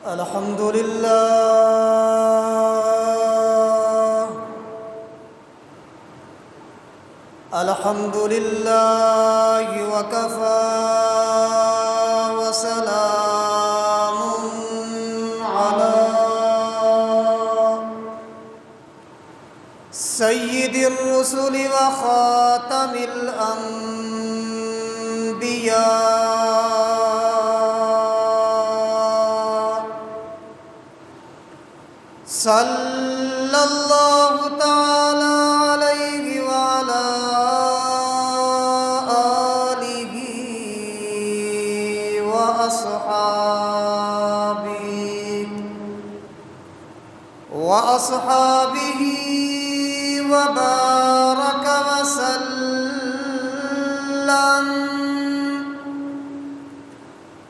الحمد لله الحمد لله وكفى وسلام على سيد الرسل وخاتم الأنبياء صلى الله تعالى عليه وعلى آله وأصحابه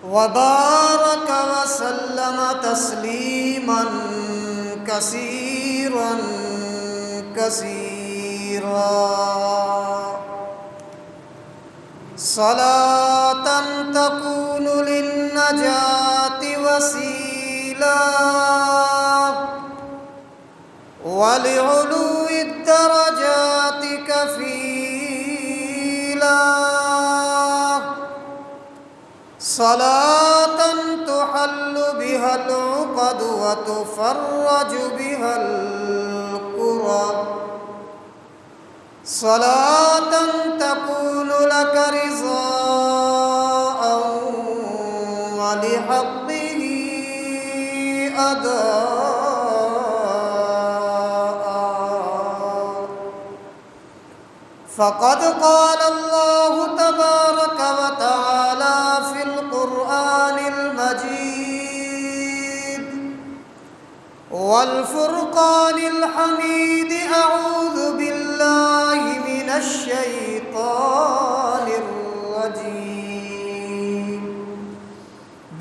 وبارك وسلم تسليما كثيرا صلاة تكون للنجاة وسيلة ولعلو الدرجات كفيلا صلاة تحل بها العقد وتفرج بها الكرب صلاة تكون لك رضاء ولحقه أداء فقد قال الله تبارك وتعالى في القرآن المجيد والفرقان الحميد أعوذ بالله من الشيطان الرجيم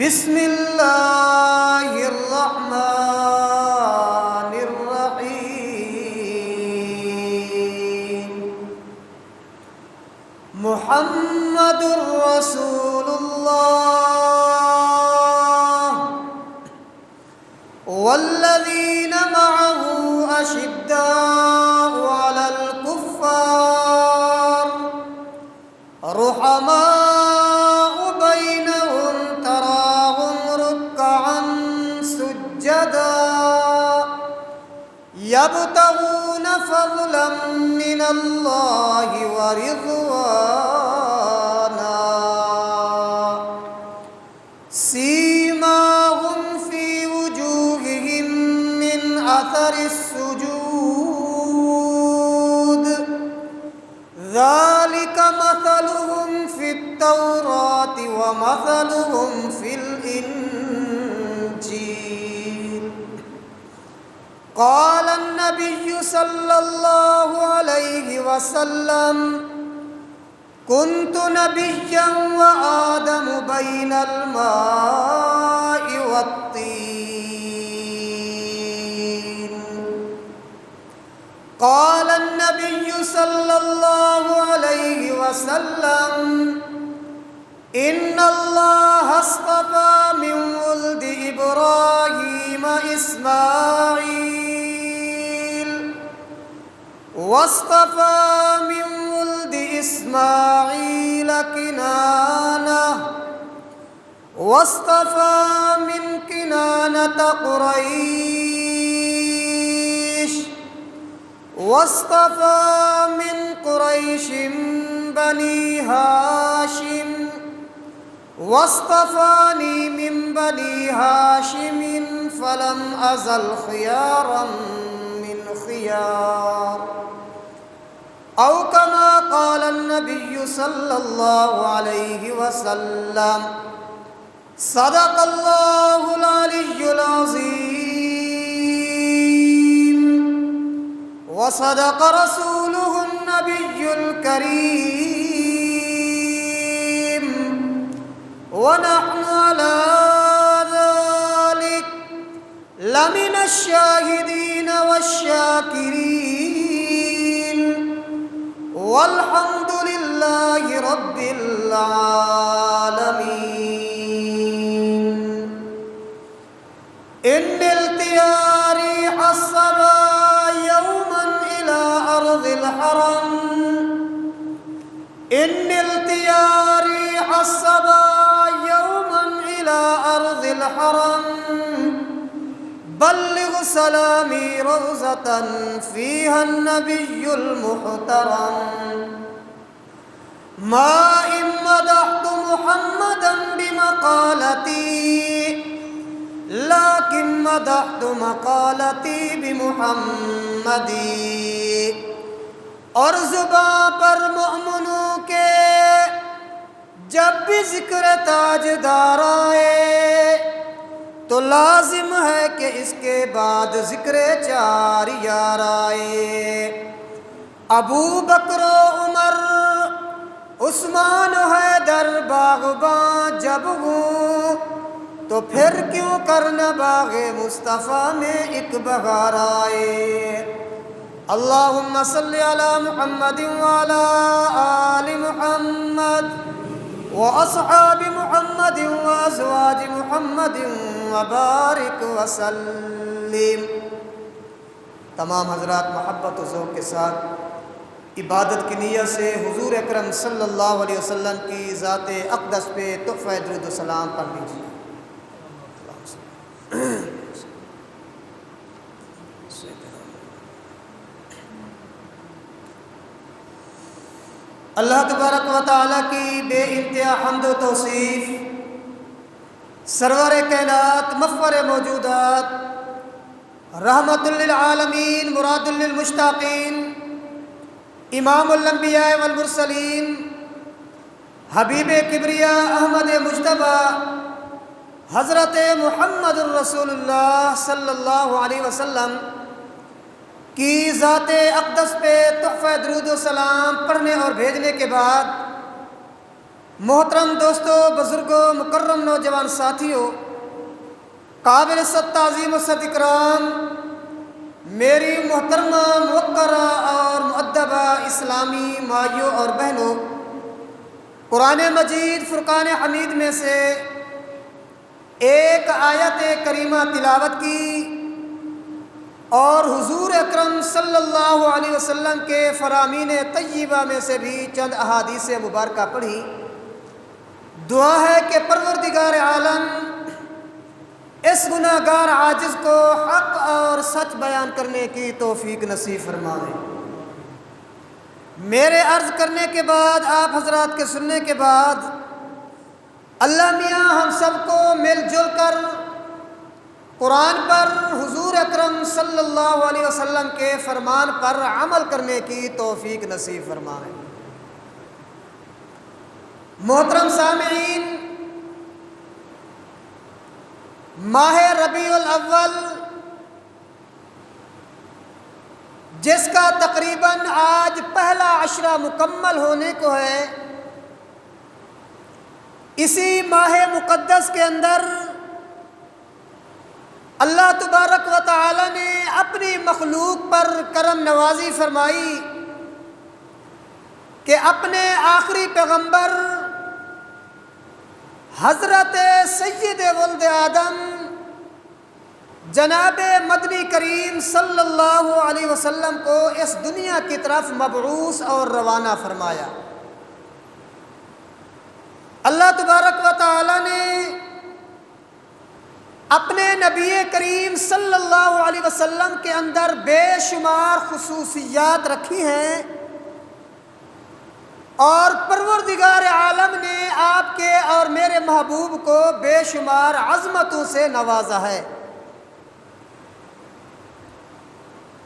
بسم الله الرحمن الرحيم محمد رسول الله والذين معه أشداء على الكفار رحماء بينهم تراهم ركعا سجدا يبتغون فضلا من الله ورضوانا سيماهم في وجوههم من أثر السجود ذلك مثلهم في التوراة ومثلهم في الإنجيل قال النبي صلى الله عليه وسلم كنت نبيا وآدم بين الماء والطين قال النبي صلى الله عليه وسلم إن الله اصطفى من ولد إبراهيم إسماعيل واصطفى من ولد إسماعيل كنانة واصطفى من كنانة قريش واصطفى من قريش بني هاشم واصطفاني من بني هاشم فلم أزل خيارا من خيار أو كما قال النبي صلى الله عليه وسلم صدق الله العلي العظيم وصدق رسوله النبي الكريم ونحن على ذلك لمن الشاهدين والشاكرين والحمد لله رب العالمين إن التيار الصبا يوما إلى أرض الحرم إن التيار الصبا يوما إلى أرض الحرم بلغ سلامي روضة فيها النبي المحترم ما إن مدحت محمدا بمقالتي لكن مدحت مقالتي بمحمدی. اور زباں پر مؤمنوں کے جب بھی ذکر تاجدار آئے تو لازم ہے کہ اس کے بعد ذکر چار یار آئے. ابو بکر و عمر عثمان و حیدر باغباں جب ہوں تو پھر کیوں کرنا باغ مصطفیٰ میں ایک بہار آئے. اللہم صلی علی محمد وعلی آل محمد واصحاب محمد وازواج محمد وبارک وسلم. تمام حضرات محبت و ذوق کے ساتھ عبادت کی نیت سے حضور اکرم صلی اللہ علیہ وسلم کی ذات اقدس پہ تحفہ درود و سلام پڑھ لیجیے. اللہ تبارک و تعالیٰ کی بے انتہا حمد و توصیف، سرور کائنات مفخر موجودات رحمت للعالمین مراد للمشتاقین امام الانبیاء والمرسلین حبیب کبریا احمد مجتبی حضرت محمد الرسول اللہ صلی اللہ علیہ وسلم کی ذات اقدس پہ تحفہ درود و سلام پڑھنے اور بھیجنے کے بعد، محترم دوستوں، بزرگوں، مکرم نوجوان ساتھیوں، قابل صد تعظیم و صد اکرام میری محترمہ موقرہ اور مؤدبہ اسلامی مائیوں اور بہنوں، قرآن مجید فرقان حمید میں سے ایک آیت کریمہ تلاوت کی اور حضور اکرم صلی اللہ علیہ وسلم کے فرامین طیبہ میں سے بھی چند احادیث مبارکہ پڑھی. دعا ہے کہ پروردگار عالم اس گناہگار عاجز کو حق اور سچ بیان کرنے کی توفیق نصیب فرمائے. میرے عرض کرنے کے بعد، آپ حضرات کے سننے کے بعد، اللہ میاں ہم سب کو مل جل کر قرآن پر، حضور اکرم صلی اللہ علیہ وسلم کے فرمان پر عمل کرنے کی توفیق نصیب فرمائے. محترم سامعین، ماہ ربیع الاول جس کا تقریباً آج پہلا عشرہ مکمل ہونے کو ہے، اسی ماہ مقدس کے اندر اللہ تبارک و تعالی نے اپنی مخلوق پر کرم نوازی فرمائی کہ اپنے آخری پیغمبر حضرت سید ولد آدم جناب مدنی کریم صلی اللہ علیہ وسلم کو اس دنیا کی طرف مبعوث اور روانہ فرمایا. اللہ تبارک و تعالی نے اپنے نبی کریم صلی اللہ علیہ وسلم کے اندر بے شمار خصوصیات رکھی ہیں، اور پروردگار عالم نے آپ کے اور میرے محبوب کو بے شمار عظمتوں سے نوازا ہے.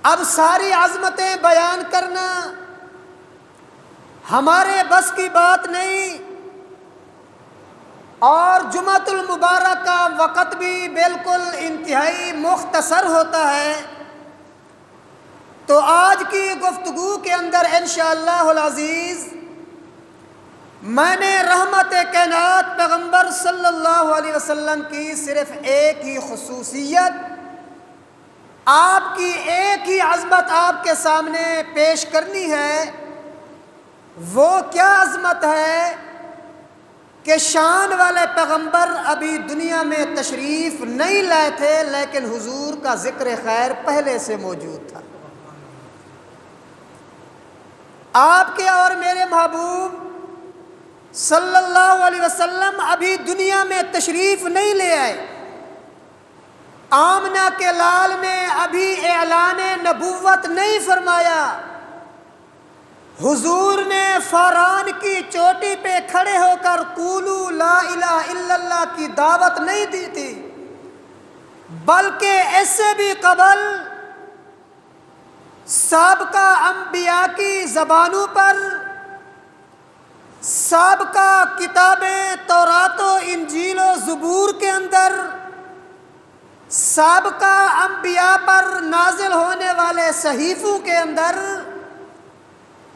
اب ساری عظمتیں بیان کرنا ہمارے بس کی بات نہیں، اور جمعۃ المبارک کا وقت بھی بالکل انتہائی مختصر ہوتا ہے. تو آج کی گفتگو کے اندر انشاءاللہ العزیز میں نے رحمت کائنات پیغمبر صلی اللہ علیہ وسلم کی صرف ایک ہی خصوصیت، آپ کی ایک ہی عظمت آپ کے سامنے پیش کرنی ہے. وہ کیا عظمت ہے کہ شان والے پیغمبر ابھی دنیا میں تشریف نہیں لائے تھے، لیکن حضور کا ذکر خیر پہلے سے موجود تھا۔ آپ کے اور میرے محبوب صلی اللہ علیہ وسلم ابھی دنیا میں تشریف نہیں لے آئے۔ آمنہ کے لال نے ابھی اعلان نبوت نہیں فرمایا۔ حضور نے فاران کی چوٹی پہ کھڑے ہو کر قولوا لا الہ الا اللہ کی دعوت نہیں دی تھی، بلکہ اس سے بھی قبل سابقہ انبیاء کی زبانوں پر سابقہ کتابیں تورات و انجیل و زبور کے اندر سابقہ انبیاء پر نازل ہونے والے صحیفوں کے اندر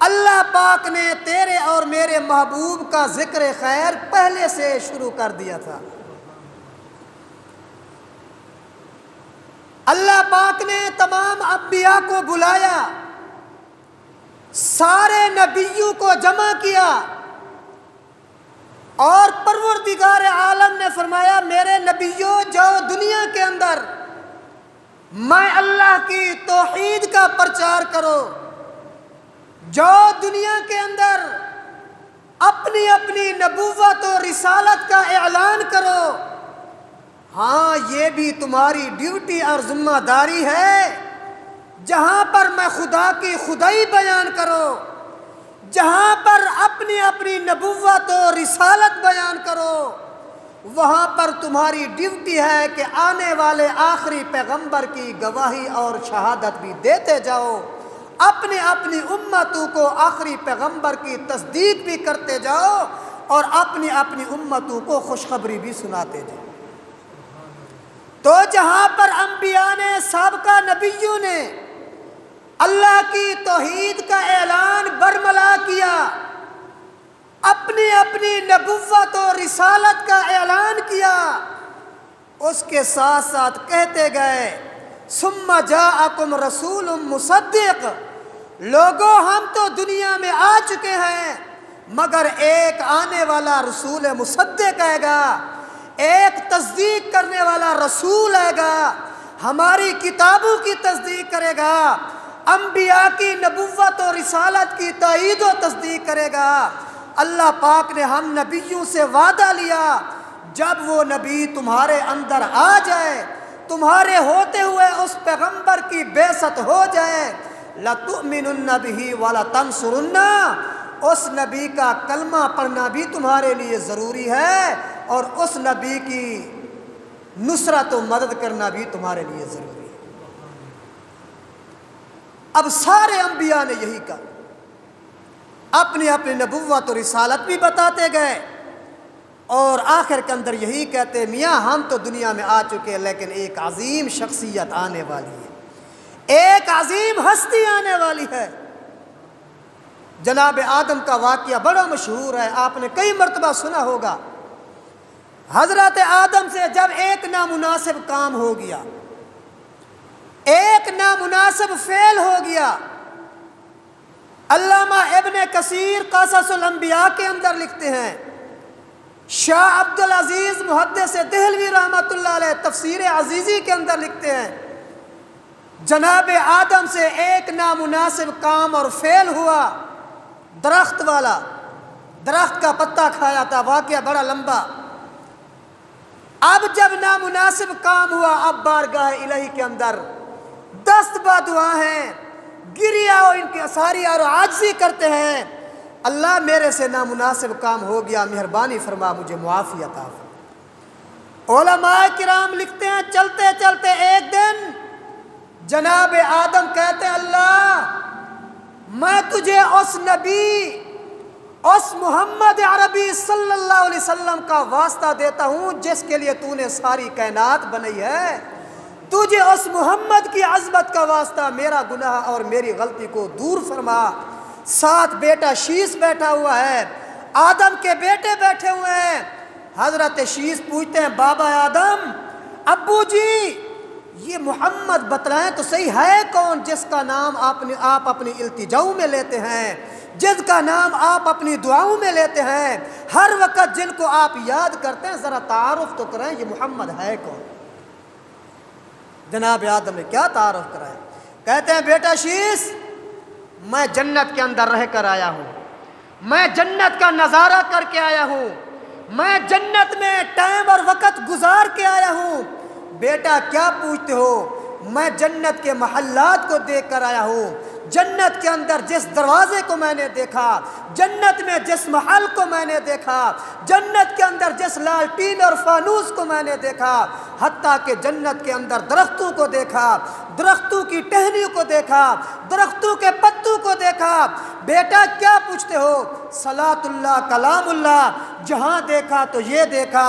اللہ پاک نے تیرے اور میرے محبوب کا ذکر خیر پہلے سے شروع کر دیا تھا۔ اللہ پاک نے تمام انبیاء کو بلایا، سارے نبیوں کو جمع کیا، اور پروردگار عالم نے فرمایا میرے نبیوں جاؤ دنیا کے اندر میں اللہ کی توحید کا پرچار کرو، جاؤ دنیا کے اندر اپنی اپنی نبوت و رسالت کا اعلان کرو۔ ہاں یہ بھی تمہاری ڈیوٹی اور ذمہ داری ہے، جہاں پر میں خدا کی خدائی بیان کرو، جہاں پر اپنی اپنی نبوت و رسالت بیان کرو، وہاں پر تمہاری ڈیوٹی ہے کہ آنے والے آخری پیغمبر کی گواہی اور شہادت بھی دیتے جاؤ، اپنی اپنی امتوں کو آخری پیغمبر کی تصدیق بھی کرتے جاؤ، اور اپنی اپنی امتوں کو خوشخبری بھی سناتے جاؤ۔ تو جہاں پر انبیاء نے سابقہ نبیوں نے اللہ کی توحید کا اعلان برملا کیا، اپنی اپنی نبوت و رسالت کا اعلان کیا، اس کے ساتھ ساتھ کہتے گئے ثم جاءکم رسول مصدق، لوگوں ہم تو دنیا میں آ چکے ہیں مگر ایک آنے والا رسول مصدق آئے گا، ایک تصدیق کرنے والا رسول آئے گا، ہماری کتابوں کی تصدیق کرے گا، انبیاء کی نبوت و رسالت کی تائید و تصدیق کرے گا۔ اللہ پاک نے ہم نبیوں سے وعدہ لیا جب وہ نبی تمہارے اندر آ جائے، تمہارے ہوتے ہوئے اس پیغمبر کی بعثت ہو جائے، لَتُؤْمِنُنَّ بِهِ وَلَتَنْصُرُنَّ، اس نبی کا کلمہ پڑھنا بھی تمہارے لیے ضروری ہے، اور اس نبی کی نصرت و مدد کرنا بھی تمہارے لیے ضروری ہے۔ اب سارے انبیاء نے یہی کہا، اپنی اپنی نبوت و رسالت بھی بتاتے گئے، اور آخر کے اندر یہی کہتے میاں ہم تو دنیا میں آ چکے لیکن ایک عظیم شخصیت آنے والی ہے، ایک عظیم ہستی آنے والی ہے۔ جناب آدم کا واقعہ بڑا مشہور ہے، آپ نے کئی مرتبہ سنا ہوگا۔ حضرت آدم سے جب ایک نامناسب کام ہو گیا، ایک نامناسب فعل ہو گیا، علامہ ابن کثیر قصص الانبیاء کے اندر لکھتے ہیں، شاہ عبدالعزیز محدث دہلوی رحمۃ اللہ علیہ تفسیر عزیزی کے اندر لکھتے ہیں، جناب آدم سے ایک نامناسب کام اور فعل ہوا، درخت والا، درخت کا پتا کھایا تھا، واقعہ بڑا لمبا۔ اب جب نامناسب کام ہوا، اب بارگاہ الہی کے اندر دست بدعا ہیں، گریہ اور ان کی ساری اور عاجزی کرتے ہیں، اللہ میرے سے نامناسب کام ہو گیا، مہربانی فرما مجھے معافی عطا فرما۔ علماء کرام لکھتے ہیں چلتے چلتے ایک دن جناب آدم کہتے ہیں اللہ میں تجھے اس نبی، اس محمد عربی صلی اللہ علیہ وسلم کا واسطہ دیتا ہوں جس کے لیے تو نے ساری کائنات بنائی ہے، تجھے اس محمد کی عظمت کا واسطہ، میرا گناہ اور میری غلطی کو دور فرما۔ ساتھ بیٹا شیس بیٹھا ہوا ہے، آدم کے بیٹے بیٹھے ہوئے ہیں۔ حضرت شیس پوچھتے ہیں بابا آدم، ابو جی یہ محمد بتلائیں تو صحیح ہے کون جس کا نام آپ اپنی التجاؤ میں لیتے ہیں؟ جن کا نام آپ اپنی دعاؤں میں لیتے ہیں، ہر وقت جن کو آپ یاد کرتے ہیں، ذرا تعارف تو کریں یہ محمد ہے کون؟ جناب آدم نے کیا تعارف کرایا؟ کہتے ہیں بیٹا شیس، میں جنت کے اندر رہ کر آیا ہوں، میں جنت کا نظارہ کر کے آیا ہوں، میں جنت میں ٹائم اور وقت گزار کے آیا ہوں۔ بیٹا کیا پوچھتے ہو؟ میں جنت کے محلات کو دیکھ کر آیا ہوں، جنت کے اندر جس دروازے کو میں نے دیکھا، جنت میں جس محل کو میں نے دیکھا، جنت کے اندر جس لالٹین اور فانوس کو میں نے دیکھا، حتیٰ کہ جنت کے اندر درختوں کو دیکھا، درختوں کی ٹہنیوں کو دیکھا، درختوں کے پتوں کو دیکھا۔ بیٹا کیا پوچھتے ہو؟ صلاۃ اللہ کلام اللہ، جہاں دیکھا تو یہ دیکھا،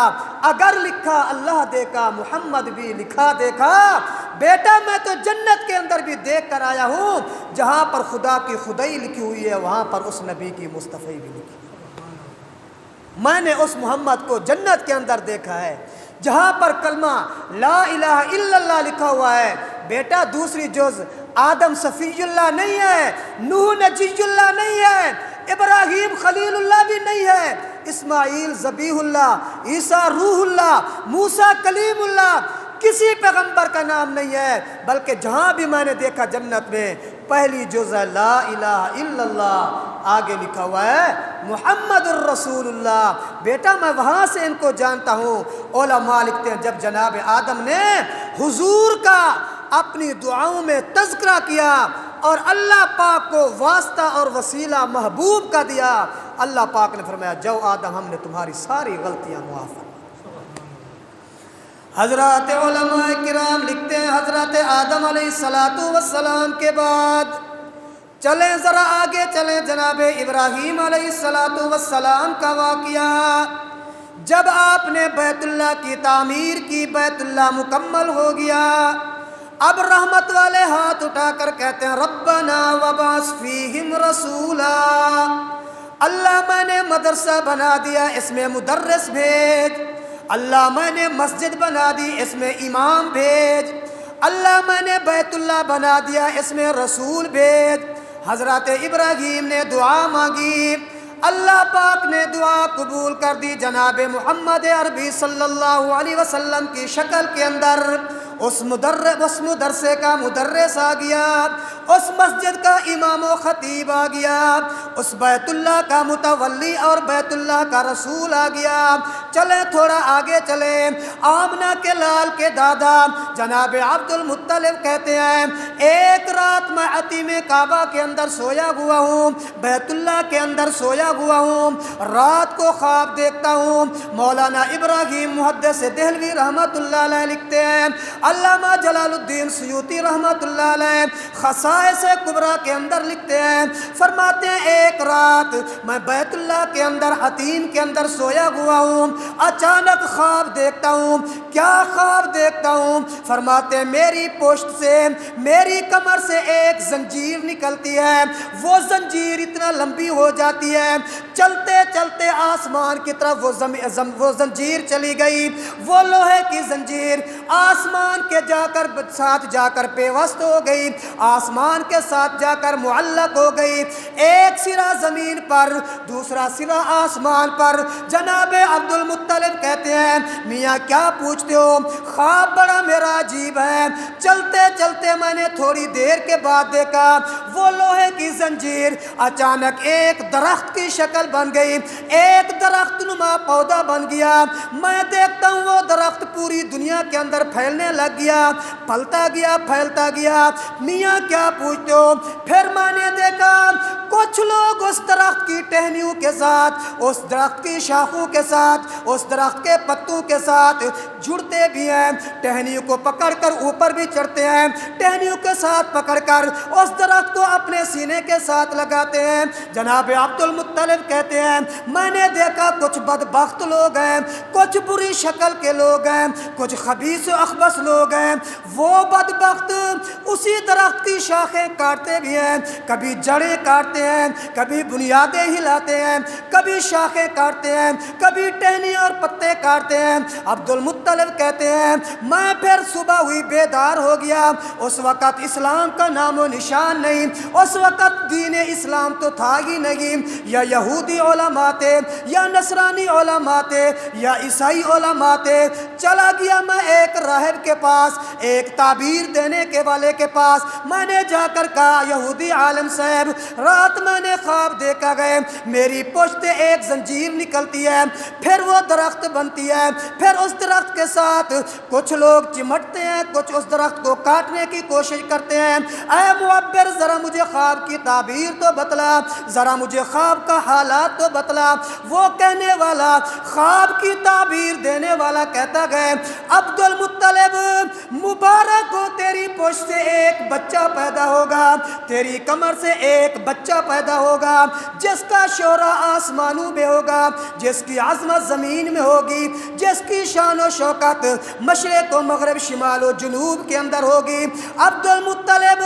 اگر لکھا اللہ دیکھا، محمد بھی لکھا دیکھا۔ بیٹا میں تو جنت کے اندر بھی دیکھ کر آیا ہوں، جہاں پر خدا کی خدائی لکھی ہوئی ہے وہاں پر اس نبی کی مصطفی بھی لکھی ہے۔ میں نے اس محمد کو جنت کے اندر دیکھا ہے جہاں پر کلمہ لا الہ الا اللہ لکھا ہوا ہے۔ بیٹا دوسری جز آدم صفی اللہ نہیں ہے، نوح نجی اللہ نہیں ہے، ابراہیم خلیل اللہ بھی نہیں ہے، اسماعیل ذبیح اللہ، عیسیٰ روح اللہ، موسیٰ کلیم اللہ، کسی پیغمبر کا نام نہیں ہے۔ بلکہ جہاں بھی میں نے دیکھا جنت میں پہلی جز ہے لا الہ الا اللہ، آگے لکھا ہوا ہے محمد الرسول اللہ۔ بیٹا میں وہاں سے ان کو جانتا ہوں۔ علماء لکھتے ہیں جب جناب آدم نے حضور کا اپنی دعاؤں میں تذکرہ کیا اور اللہ پاک کو واسطہ اور وسیلہ محبوب کا دیا، اللہ پاک نے فرمایا جاؤ آدم ہم نے تمہاری ساری غلطیاں معاف کر۔ حضرات علماء کرام لکھتے ہیں حضرت آدم علیہ السلام کے بعد چلیں ذرا آگے چلیں، جناب ابراہیم علیہ السلام کا واقعہ۔ جب آپ نے بیت اللہ کی تعمیر کی، بیت اللہ مکمل ہو گیا، اب رحمت والے ہاتھ اٹھا کر کہتے ہیں ربنا وبعث فیہم رسولا، اللہ میں نے مدرسہ بنا دیا اس میں مدرس بھیج، اللہ میں نے مسجد بنا دی اس میں امام بھیج، اللہ میں نے بیت اللہ بنا دیا اس میں رسول بھیج۔ حضرت ابراہیم نے دعا مانگی، اللہ پاک نے دعا قبول کر دی۔ جناب محمد عربی صلی اللہ علیہ وسلم کی شکل کے اندر اس مدرسے کا مدرس آ گیا، اس مسجد کا امام و خطیب آ گیا، اس بیت اللہ کا متولی اور بیت اللہ کا رسول آ گیا۔ چلیں تھوڑا آگے چلیں، آمنہ کے لال کے دادا جناب عبد المطلب کہتے ہیں ایک رات میں عتیم کعبہ کے اندر سویا ہوا ہوں، بیت اللہ کے اندر سویا ہوا ہوں، رات کو خواب دیکھتا ہوں۔ مولانا ابراہیم محدث دہلوی رحمت اللہ علیہ لکھتے ہیں، علامہ جلال الدین سیوطی رحمت اللہ علیہ خصائص کبریٰ کے اندر لکھتے ہیں، فرماتے ہیں ایک رات میں بیت اللہ کے اندر حتیم کے اندر سویا ہوا ہوں، اچانک خواب دیکھتا ہوں۔ کیا خواب دیکھتا ہوں؟ فرماتے ہیں میری پشت سے، میری کمر سے ایک زنجیر نکلتی ہے، وہ زنجیر اتنا لمبی ہو جاتی ہے، چلتے چلتے آسمان کی طرف وہ زنجیر چلی گئی، وہ لوہے کی زنجیر آسمان کے ساتھ جا کر پیوست ہو گئی، آسمان کے ساتھ جا کر معلق ہو گئی، ایک سرا زمین پر دوسرا سرا آسمان پر۔ جناب عبد المطلب کہتے ہیں میاں کیا پوچھتے ہو؟ خواب بڑا میرا عجیب ہے، چلتے چلتے میں نے تھوڑی دیر کے بعد دیکھا وہ لوہے کی زنجیر اچانک ایک درخت کی شکل بن گئی، ایک درخت نما پودا بن گیا، میں دیکھتا ہوں وہ درخت پوری دنیا کے اندر پھیلنے لگ گیا، پھلتا گیا پھیلتا گیا۔ میاں کیا پوچھتے ہو؟ پھر میں نے دیکھا کچھ لوگ اس درخت کی ٹہنیوں کے ساتھ، اس درخت کی شاخوں کے ساتھ، اس درخت کے پتوں کے ساتھ جڑتے بھی ہیں، ٹہنیوں کو پکڑ کر اوپر بھی چڑھتے ہیں، ٹہنیوں کے ساتھ پکڑ کر اس درخت کو اپنے سینے کے ساتھ لگاتے ہیں۔ جناب عبد المطلب کہتے ہیں میں نے دیکھا کچھ بدبخت لوگ ہیں، کچھ بری شکل کے لوگ ہیں، کچھ خبیث و اخبث لوگ ہیں، وہ بدبخت اسی درخت کی شاخیں کاٹتے بھی ہیں، کبھی جڑیں کاٹتے ہلاتے ہیں، کبھی بنیادیں ہلاتے ہیں، کبھی شاخیں کاٹتے ہیں، کبھی ٹہنی اور پتے کاٹتے ہیں۔ عبد المطلب کہتے ہیں میں پھر صبح ہوئی بیدار ہو گیا، اس وقت اسلام کا نام و نشان نہیں، اس وقت دین اسلام تو تھا ہی نہیں، یا یہودی علماء تھے یا نصرانی علماء تھے یا عیسائی علماء تھے۔ چلا گیا میں ایک راہب کے پاس، ایک تعبیر دینے کے والے کے پاس، میں نے جا کر کہا یہودی عالم صاحب رات میں نے خواب دیکھا گئے، میری پشت ایک زنجیر نکلتی ہے، پھر وہ درخت بنتی ہے، پھر اس درخت کے ساتھ کچھ لوگ چمٹتے ہیں، کچھ اس درخت کو کاٹنے کی کوشش کرتے ہیں۔ اے معبر ذرا مجھے خواب کی تعبیر تو بتلا، ذرا مجھے خواب کا حالات تو بتلا۔ وہ کہنے والا، خواب کی تعبیر دینے والا کہتا گئے عبد المطلب مبارک ہو تیری پشت سے ایک بچہ پیدا ہوگا، تیری کمر سے ایک بچہ پیدا ہوگا جس کا شعرہ آسمانوں میں ہوگا، جس کی عظمت زمین میں ہوگی، جس کی شان و شوکت مشرق و مغرب شمال و جنوب کے اندر ہوگی۔ عبد المطلب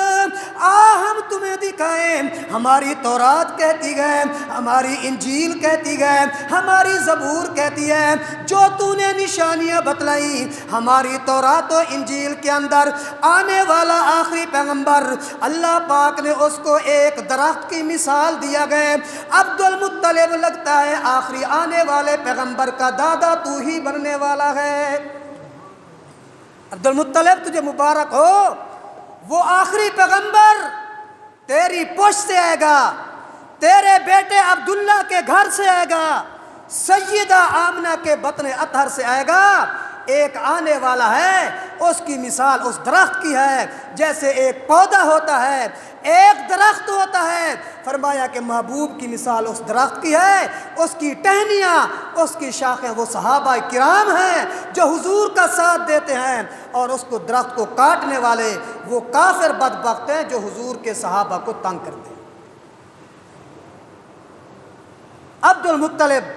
ہم تمہیں دکھائیں، ہماری تورات کہتی ہے، ہماری انجیل کہتی ہے، ہماری زبور کہتی ہے، جو تو نے نشانیاں بتلائیں ہماری تورات و انجیل کے اندر آنے والا آخری پیغمبر اللہ پاک نے اس کو ایک درخت کی مثال دیا گئے۔ عبد المطلب لگتا ہے آخری آنے والے پیغمبر کا دادا تو ہی بننے والا ہے۔ عبد المطلب تجھے مبارک ہو، وہ آخری پیغمبر تیری پشت سے آئے گا، تیرے بیٹے عبداللہ کے گھر سے آئے گا، سیدہ آمنہ کے بطن اطہر سے آئے گا۔ ایک آنے والا ہے، اس کی مثال اس درخت کی ہے، جیسے ایک پودا ہوتا ہے، ایک درخت ہوتا ہے، فرمایا کہ محبوب کی مثال اس درخت کی ہے، اس کی ٹہنیاں، اس کی شاخیں وہ صحابہ کرام ہیں جو حضور کا ساتھ دیتے ہیں، اور اس کو درخت کو کاٹنے والے وہ کافر بدبخت ہیں جو حضور کے صحابہ کو تنگ کرتے ہیں۔ عبد المطلب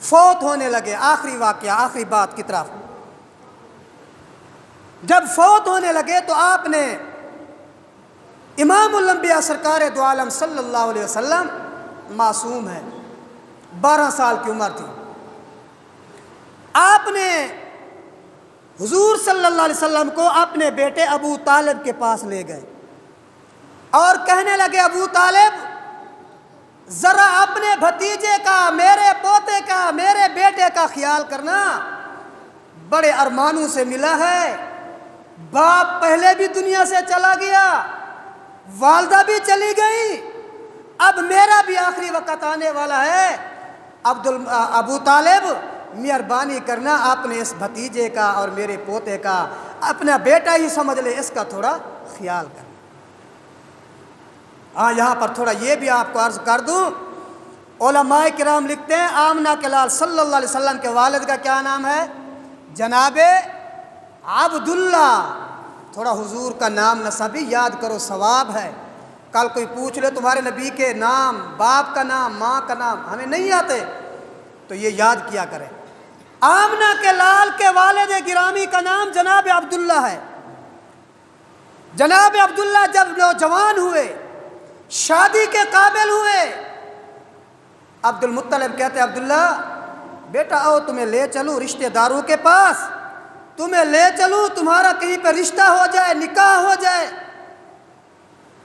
فوت ہونے لگے، آخری واقعہ، آخری بات کی طرف جب فوت ہونے لگے تو آپ نے امام الانبیاء سرکار دو عالم صلی اللہ علیہ وسلم معصوم ہے، 12 سال کی عمر تھی، آپ نے حضور صلی اللہ علیہ وسلم کو اپنے بیٹے ابو طالب کے پاس لے گئے اور کہنے لگے ابو طالب ذرا اپنے بھتیجے کا، میرے پوتے کا، میرے بیٹے کا خیال کرنا، بڑے ارمانوں سے ملا ہے، باپ پہلے بھی دنیا سے چلا گیا، والدہ بھی چلی گئی، اب میرا بھی آخری وقت آنے والا ہے، ابو طالب مہربانی کرنا اپنے اس بھتیجے کا اور میرے پوتے کا، اپنا بیٹا ہی سمجھ لے، اس کا تھوڑا خیال کرنا۔ یہاں پر تھوڑا یہ بھی آپ کو عرض کر دوں، علماء کرام لکھتے ہیں آمنہ کے لال صلی اللہ علیہ وسلم کے والد کا کیا نام ہے؟ جناب عبداللہ۔ تھوڑا حضور کا نام نسب بھی یاد کرو، ثواب ہے۔ کل کوئی پوچھ لے تمہارے نبی کے نام، باپ کا نام، ماں کا نام ہمیں نہیں آتے تو یہ یاد کیا کریں۔ آمنہ کے لال کے والد گرامی کا نام جناب عبداللہ ہے۔ جناب عبداللہ جب نوجوان ہوئے، شادی کے قابل ہوئے، عبد المطلب کہتے ہیں عبداللہ بیٹا آؤ تمہیں لے چلوں رشتہ داروں کے پاس، تمہیں لے چلوں، تمہارا کہیں پہ رشتہ ہو جائے، نکاح ہو جائے۔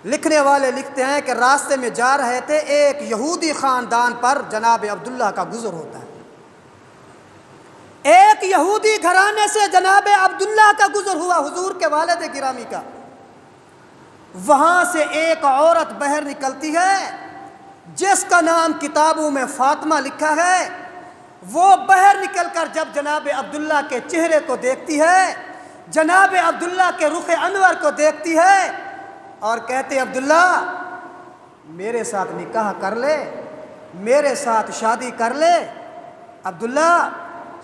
لکھنے والے لکھتے ہیں کہ راستے میں جا رہے تھے، ایک یہودی خاندان پر جناب عبداللہ کا گزر ہوتا ہے، ایک یہودی گھرانے سے جناب عبداللہ کا گزر ہوا، حضور کے والد گرامی کا۔ وہاں سے ایک عورت باہر نکلتی ہے جس کا نام کتابوں میں فاطمہ لکھا ہے، وہ باہر نکل کر جب جناب عبداللہ کے چہرے کو دیکھتی ہے، جناب عبداللہ کے رخ انور کو دیکھتی ہے اور کہتے عبداللہ میرے ساتھ نکاح کر لے، میرے ساتھ شادی کر لے، عبداللہ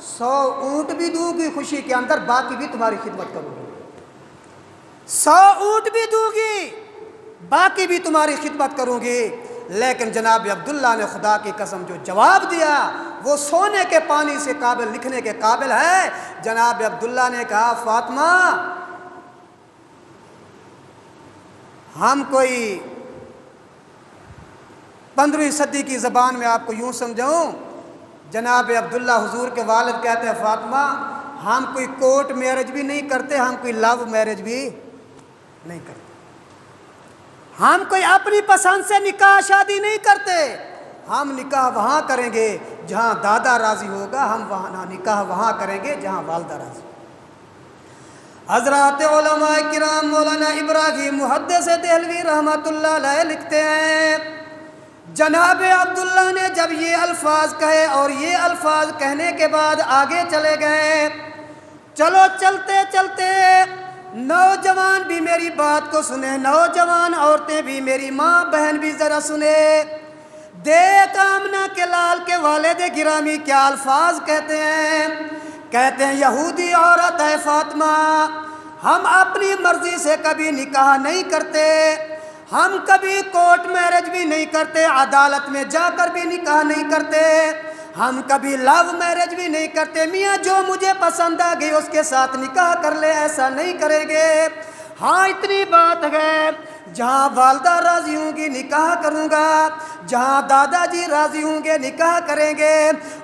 100 اونٹ بھی دوں گی خوشی کے اندر، باقی بھی تمہاری خدمت کروں گی، 100 اونٹ بھی دوں گی، باقی بھی تمہاری خدمت کروں گی۔ لیکن جناب عبداللہ نے خدا کی قسم جو جواب دیا وہ سونے کے پانی سے قابل، لکھنے کے قابل ہے۔ جناب عبداللہ نے کہا فاطمہ ہم کوئی 15ویں صدی کی زبان میں آپ کو یوں سمجھاؤں، جناب عبداللہ حضور کے والد کہتے ہیں فاطمہ ہم کوئی کورٹ میرج بھی نہیں کرتے، ہم کوئی لو میرج بھی نہیں کرتے، ہم کوئی اپنی پسند سے نکاح شادی نہیں کرتے، ہم نکاح وہاں کریں گے جہاں دادا راضی ہوگا، ہم وہاں نکاح وہاں کریں گے جہاں والدہ راضی ہوگا۔ حضرات علماء کرام مولانا ابراہیم محدث دہلوی رحمۃ اللہ علیہ لکھتے ہیں جناب عبداللہ نے جب یہ الفاظ کہے اور یہ الفاظ کہنے کے بعد آگے چلے گئے، چلو چلتے چلتے نوجوان بھی میری بات کو سنیں، نوجوان عورتیں بھی، میری ماں بہن بھی ذرا سنیں، دیکھ آمنہ کے لال کے والد گرامی کیا الفاظ کہتے ہیں یہودی عورت ہے فاطمہ، ہم اپنی مرضی سے کبھی نکاح نہیں کرتے، ہم کبھی کورٹ میرج بھی نہیں کرتے، عدالت میں جا کر بھی نکاح نہیں کرتے، ہم کبھی لو میرج بھی نہیں کرتے، میاں جو مجھے پسند آ گئی اس کے ساتھ نکاح کر لے، ایسا نہیں کریں گے۔ ہاں اتنی بات ہے جہاں والدہ راضی ہوں گی نکاح کروں گا، جہاں دادا جی راضی ہوں گے نکاح کریں گے۔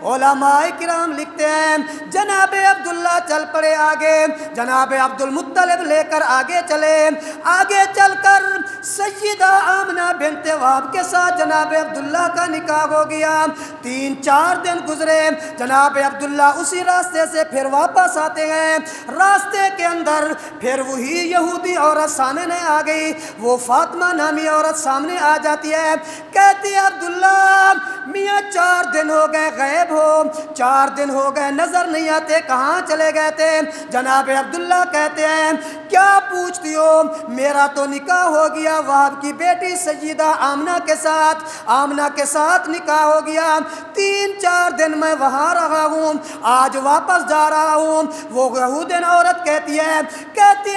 علماء کرام لکھتے ہیں جناب عبداللہ چل پڑے آگے، جناب عبد المطلب لے کر آگے چلے، آگے چل کر سیدہ آمنہ بنت وہب کے ساتھ جناب عبداللہ کا نکاح ہو گیا۔ 3-4 دن گزرے، جناب عبداللہ اسی راستے سے پھر واپس آتے ہیں، راستے کے اندر پھر وہی یہودی عورت سامنے آ گئی، وہ فاطمہ نامی عورت سامنے آ جاتی ہے، کہتی ہے عبداللہ میاں 4 دن ہو گئے غائب ہو، 4 دن ہو گئے نظر نہیں آتے، کہاں چلے گئے تھے؟ جناب عبداللہ کہتے ہیں کیا پوچھتی ہو، میرا تو نکاح ہو گیا وہب کی بیٹی سیدہ آمنہ کے ساتھ نکاح ہو گیا، 3-4 دن میں وہاں رہا ہوں، آج واپس جا رہا ہوں۔ وہ یہودین عورت کہتی ہے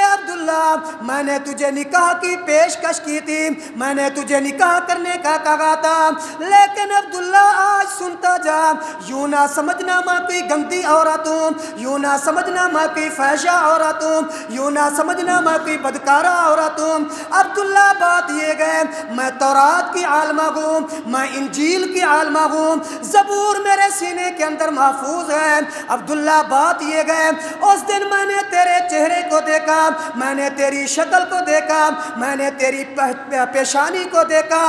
عبداللہ میں نے تجھے نکاح کی پیشکش کی تھی، میں نے تجھے نکاح کرنے کا کہا تھا، لیکن عبداللہ آج سنتا جا، یوں نہ سمجھنا میں کوئی گندی عورت ہوں، یوں نہ سمجھنا میں کوئی فحشہ عورت ہوں، یوں نہ سمجھنا میں کوئی بدکارہ عورت ہوں۔ عبداللہ بات یہ گئے میں تورات کی عالمہ ہوں، میں انجیل کی عالمہ ہوں، زبور میرے سینے کے اندر محفوظ ہے۔ عبداللہ بات یہ گئے اس دن میں نے تیرے چہرے کو دیکھا، میں نے تیری شکل کو دیکھا، میں نے تیری پیشانی کو دیکھا،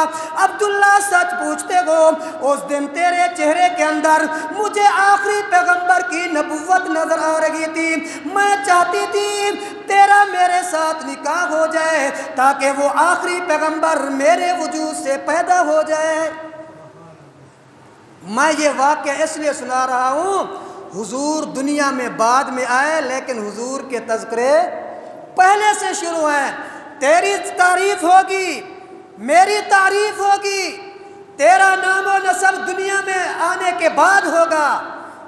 عبداللہ سچ پوچھتے ہو اس دن تیرے چہرے کے اندر مجھے آخری پیغمبر کی نبوت نظر آ رہی تھی، میں چاہتی تھی تیرا میرے ساتھ نکاح ہو جائے تاکہ وہ آخری پیغمبر میرے وجود سے پیدا ہو جائے۔ میں یہ واقعہ اس لیے سنا رہا ہوں، حضور دنیا میں بعد میں آئے لیکن حضور کے تذکرے پہلے سے شروع ہیں۔ تیری تعریف ہوگی، میری تعریف ہوگی، تیرا نام و نسب دنیا میں آنے کے بعد ہوگا۔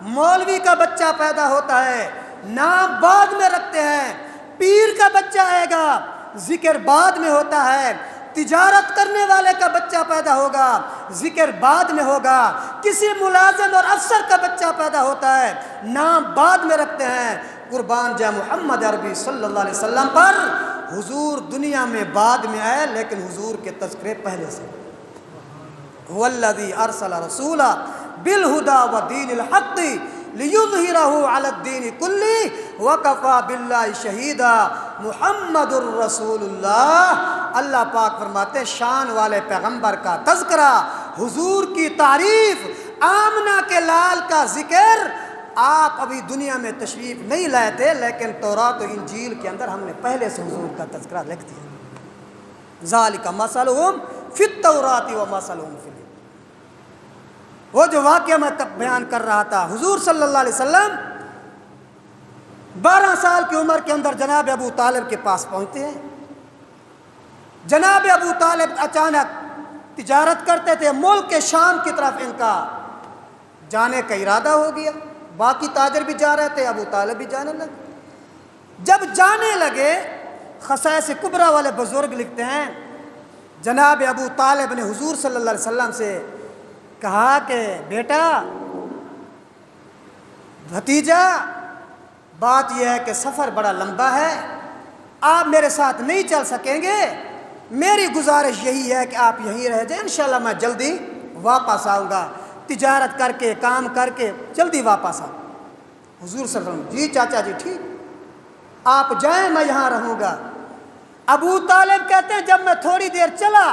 مولوی کا بچہ پیدا ہوتا ہے، نام بعد میں رکھتے ہیں، پیر کا بچہ آئے گا، ذکر بعد میں ہوتا ہے، تجارت کرنے والے کا بچہ پیدا ہوگا، ذکر بعد میں ہوگا، کسی ملازم اور افسر کا بچہ پیدا ہوتا ہے، نام بعد میں رکھتے ہیں۔ قربان جا محمد عربی صلی اللہ علیہ وسلم پر حضور دنیا میں بعد میں آئے لیکن حضور کے تذکرے پہلے سے۔ والذی ارسل رسولا بالہدی ودین الحق لیظہرہ علی الدین کلہ وکفی باللہ شہیدا محمد الرسول اللہ۔ اللہ پاک فرماتے ہیں شان والے پیغمبر کا تذکرہ، حضور کی تعریف، آمنہ کے لال کا ذکر آپ ابھی دنیا میں تشریف نہیں لائے تھے لیکن تورات و انجیل کے اندر ہم نے پہلے سے حضور کا تذکرہ لکھ دیا۔ ذالک مثلہم فی التوراۃ و مثلہم فی الانجیل۔ وہ جو واقعہ میں بیان کر رہا تھا، حضور صلی اللہ علیہ وسلم 12 سال کی عمر کے اندر جناب ابو طالب کے پاس پہنچتے ہیں۔ جناب ابو طالب اچانک تجارت کرتے تھے، ملک شام کی طرف ان کا جانے کا ارادہ ہو گیا، باقی تاجر بھی جا رہے تھے، ابو طالب بھی جانے لگے۔ جب جانے لگے خصائص کبریٰ والے بزرگ لکھتے ہیں جناب ابو طالب نے حضور صلی اللہ علیہ وسلم سے کہا کہ بیٹا، بھتیجا، بات یہ ہے کہ سفر بڑا لمبا ہے، آپ میرے ساتھ نہیں چل سکیں گے، میری گزارش یہی ہے کہ آپ یہیں رہ جائیں، انشاءاللہ میں جلدی واپس آؤں گا، تجارت کر کے کام کر کے جلدی واپس آؤں۔ حضور صلی اللہ علیہ وسلم، جی چاچا جی ٹھیک، آپ جائیں میں یہاں رہوں گا۔ ابو طالب کہتے ہیں جب میں تھوڑی دیر چلا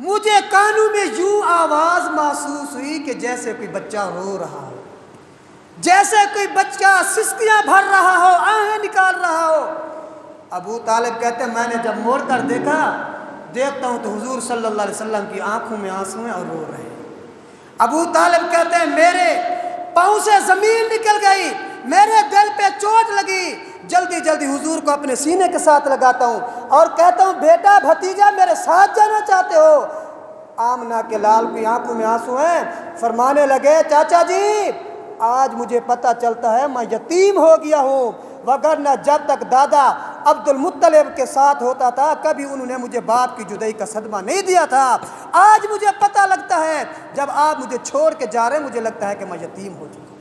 مجھے کانوں میں یوں آواز محسوس ہوئی کہ جیسے کوئی بچہ رو رہا ہو، جیسے کوئی بچہ سسکیاں بھر رہا ہو، آہیں نکال رہا ہو۔ ابو طالب کہتے ہیں میں نے جب موڑ کر دیکھتا ہوں تو حضور صلی اللہ علیہ وسلم کی آنکھوں میں آنسو ہیں اور رو رہے ہیں۔ ابو طالب کہتے ہیں میرے پاؤں سے زمین نکل گئی، میرے دل پہ چوٹ لگی، جلدی جلدی حضور کو اپنے سینے کے ساتھ لگاتا ہوں اور کہتا ہوں بیٹا بھتیجا میرے ساتھ جانا چاہتے ہو؟ آمنہ کے لال کی آنکھوں میں آنسو ہیں، فرمانے لگے چاچا جی آج مجھے پتہ چلتا ہے میں یتیم ہو گیا ہوں، وگرنہ جب تک دادا عبد المطلب کے ساتھ ہوتا تھا کبھی انہوں نے مجھے باپ کی جدائی کا صدمہ نہیں دیا تھا۔ آج مجھے پتہ لگتا ہے جب آپ مجھے چھوڑ کے جا رہے ہیں مجھے لگتا ہے کہ میں یتیم ہو چکا ہوں۔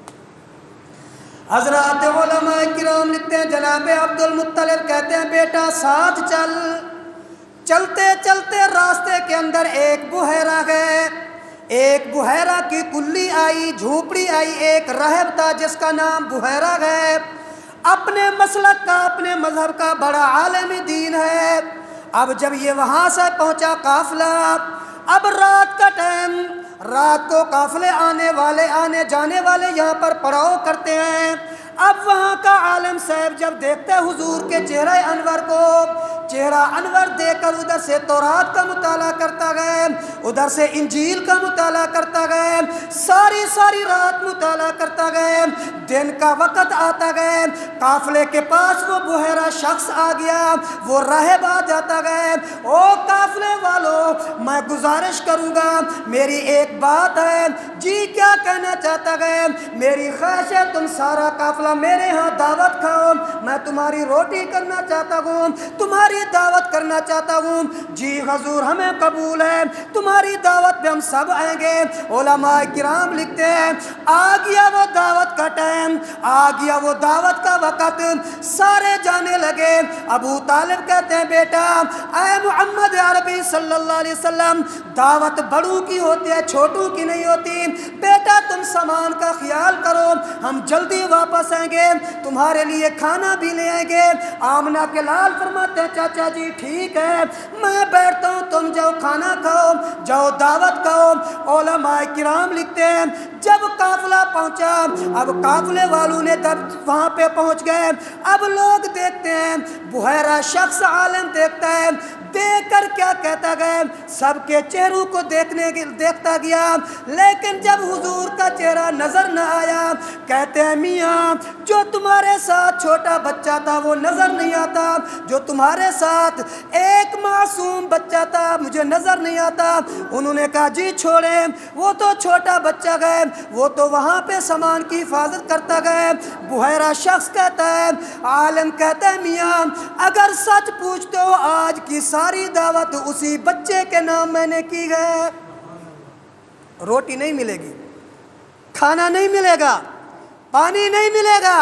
حضرات علماء کرام لکھتے ہیں جناب عبد المطلب کہتے ہیں بیٹا ساتھ چل۔ چلتے چلتے راستے کے اندر ایک بحیرہ ہے، ایک بحیرہ کی کلی آئی، جھونپڑی آئی، ایک راہب تھا جس کا نام بحیرہ ہے، اپنے مسلک کا اپنے مذہب کا بڑا عالم دین ہے۔ اب جب یہ وہاں سے پہنچا قافلہ، اب رات کا ٹائم، رات کو قافلے آنے جانے والے یہاں پر پڑاؤ کرتے ہیں۔ اب وہاں کا عالم صاحب جب دیکھتے حضور کے چہرہ انور کو، چہرہ انور دیکھ کر ادھر سے تورات کا مطالعہ کرتا گئے، ادھر سے انجیل کا مطالعہ کرتا گئے، ساری رات مطالعہ کرتا گئے، دن کا وقت آتا گئے، قافلے کے پاس وہ بحیرہ شخص آ گیا، وہ راہب آ جاتا گئے، او قافلے والوں میں گزارش کروں گا میری ایک بات ہے۔ جی کیا کہنا چاہتا گئے؟ میری خواہش ہے تم سارا قافلہ میرے ہاں دعوت کھاؤ، میں تمہاری روٹی کرنا چاہتا ہوں، تمہاری دعوت کرنا چاہتا ہوں۔ جی حضور ہمیں قبول ہے، تمہاری دعوت پہ ہم سب آئیں گے۔ علماء کرام لکھتے ہیں آ گیا وہ دعوت کا ٹائم، آ گیا وہ دعوت کا وقت، سارے جانے لگے۔ ابو طالب کہتے ہیں بیٹا اے محمد عربی صلی اللہ علیہ وسلم دعوت بڑوں کی ہوتی ہے چھوٹوں کی نہیں ہوتی، بیٹا تم سامان کا خیال کرو، ہم جلدی واپس آئیں گے، تمہارے لیے کھانا بھی لے آئیں گے۔ آمنہ کے لال فرماتے ہیں چاچا جی ٹھیک ہے میں بیٹھتا ہوں، تم جاؤ کھانا کھاؤ، جاؤ دعوت کھاؤ۔ علماء کرام لکھتے ہیں جب قافلہ پہنچا، اب قافلے والوں نے جب وہاں پہ پہنچ گئے، اب لوگ دیکھتے ہیں، بحیرہ شخص عالم دیکھتا ہے، دیکھ کر کیا کہتا گیا، سب کے چہروں کو دیکھتا گیا، لیکن جب حضور کا چہرہ نظر نہ آیا، کہتے ہیں میاں جو تمہارے ساتھ چھوٹا بچہ تھا وہ نظر نہیں آتا، جو تمہارے ساتھ ایک معصوم بچہ تھا مجھے نظر نہیں آتا۔ انہوں نے کہا جی چھوڑے، وہ تو چھوٹا بچہ گئے، وہ تو وہاں پہ سامان کی حفاظت کرتا گئے۔ بحیرہ شخص کہتا ہے، عالم کہتا ہے میاں اگر سچ پوچھتے ہو آج کی ساری دعوت اسی بچے کے نام میں نے کی ہے، روٹی نہیں ملے گی، کھانا نہیں ملے گا، پانی نہیں ملے گا،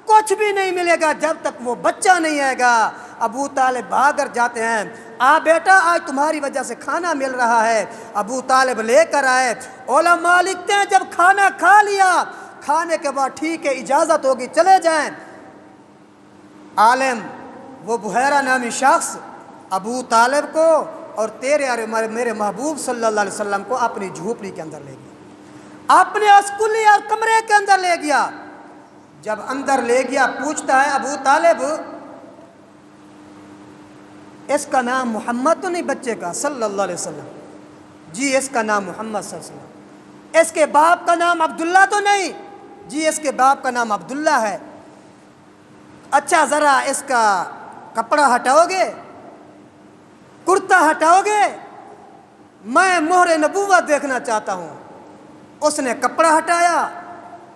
کچھ بھی نہیں ملے گا جب تک وہ بچہ نہیں آئے گا۔ ابو طالب بھاگ کر جاتے ہیں، آ بیٹا آج تمہاری وجہ سے کھانا مل رہا ہے۔ ابو طالب لے کر آئے، علماء لکھتے ہیں جب کھانا کھا لیا، کھانے کے بعد ٹھیک ہے اجازت ہوگی چلے جائیں۔ عالم وہ بحیرہ نامی شخص ابو طالب کو اور تیرے اور میرے محبوب صلی اللہ علیہ وسلم کو اپنی جھوپڑی کے اندر لے گیا، اپنے اس کلی اور کمرے کے اندر لے گیا۔ جب اندر لے گیا پوچھتا ہے ابو طالب اس کا نام محمد تو نہیں بچے کا صلی اللہ علیہ وسلم؟ جی اس کا نام محمد صلی اللہ علیہ وسلم۔ اس کے باپ کا نام عبداللہ تو نہیں؟ جی اس کے باپ کا نام عبداللہ ہے۔ اچھا ذرا اس کا کپڑا ہٹاؤ گے، کرتا ہٹاؤ گے، میں مہر نبوت دیکھنا چاہتا ہوں۔ اس نے کپڑا ہٹایا،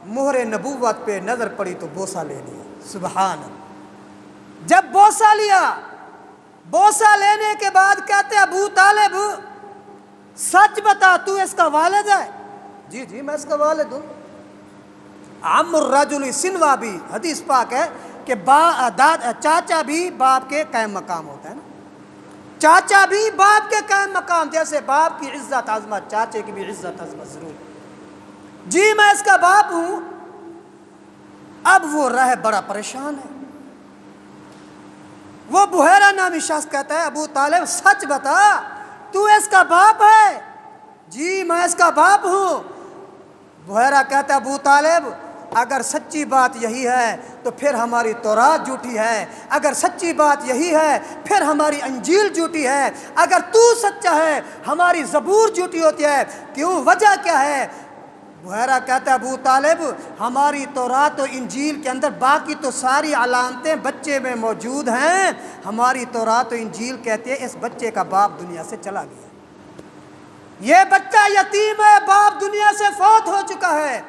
مہر نبوت پہ نظر پڑی تو بوسہ لے لیا۔ سبحان اللہ۔ جب بوسہ لیا، بوسہ لینے کے بعد کہتے ابو طالب سچ بتا تو اس کا والد ہے؟ جی جی میں اس کا والد ہوں۔ عم الرجل سنوا بھی حدیث پاک ہے کہ چاچا بھی باپ کے قائم مقام ہوتا ہے نا۔ چاچا بھی باپ کے قائم مقام، جیسے باپ کی عزت عظمت چاچے کی بھی عزت عظمت ضرور۔ جی میں اس کا باپ ہوں۔ اب وہ رہ بڑا پریشان ہے۔ وہ بحیرہ نامی شخص کہتا ہے ابو طالب سچ بتا، تو اس کا باپ ہے؟ جی میں اس کا باپ ہوں۔ بحیرہ کہتا ہے ابو طالب اگر سچی بات یہی ہے تو پھر ہماری تورات جھوٹی ہے، اگر سچی بات یہی ہے پھر ہماری انجیل جھوٹی ہے، اگر تو سچا ہے ہماری زبور جھوٹی ہوتی ہے، کیوں؟ وجہ کیا ہے؟ بحیرہ کہتا ہے ابو طالب ہماری تورات و انجیل کے اندر باقی تو ساری علامتیں بچے میں موجود ہیں، ہماری تورات و انجیل کہتے ہیں اس بچے کا باپ دنیا سے چلا گیا، یہ بچہ یتیم ہے، باپ دنیا سے فوت ہو چکا ہے۔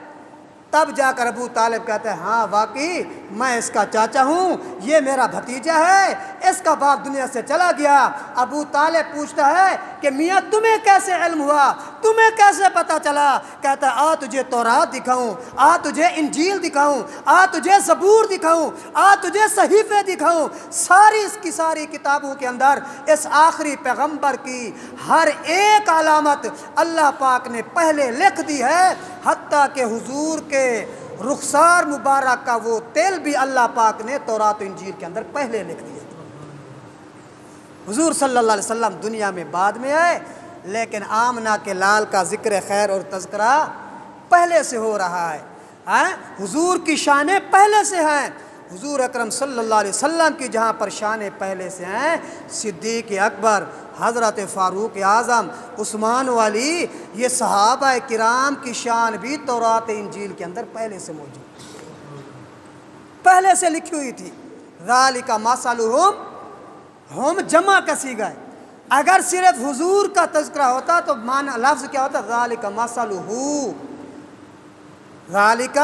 تب جا کر ابو طالب کہتے ہیں ہاں واقعی میں اس کا چاچا ہوں، یہ میرا بھتیجا ہے، اس کا باپ دنیا سے چلا گیا۔ ابو طالب پوچھتا ہے کہ میاں تمہیں کیسے علم ہوا، تمہیں کیسے پتہ چلا؟ کہتا ہے آ تجھے تورات دکھاؤں، آ تجھے انجیل دکھاؤں، آ تجھے زبور دکھاؤں، آ تجھے صحیفے دکھاؤں۔ ساری اس کی ساری کتابوں کے اندر اس آخری پیغمبر کی ہر ایک علامت اللہ پاک نے پہلے لکھ دی ہے، حتیٰ کہ حضور کے رخسار مبارک کا وہ تل بھی اللہ پاک نے تورات و انجیل کے اندر پہلے لکھ دیا۔ حضور صلی اللہ علیہ وسلم دنیا میں بعد میں آئے، لیکن آمنہ کے لال کا ذکر خیر اور تذکرہ پہلے سے ہو رہا ہے۔ حضور کی شانیں پہلے سے ہیں۔ حضور اکرم صلی اللہ علیہ وسلم کی جہاں پر شانیں پہلے سے ہیں، صدیق اکبر، حضرت فاروق اعظم، عثمان والی، یہ صحابہ کرام کی شان بھی تورات انجیل کے اندر پہلے سے موجود، پہلے سے لکھی ہوئی تھی۔ ذالک مثلہم، ہم جمع کا صیغہ ہے، اگر صرف حضور کا تذکرہ ہوتا تو معنی لفظ کیا ہوتا؟ ذالک مثلہ، ذالک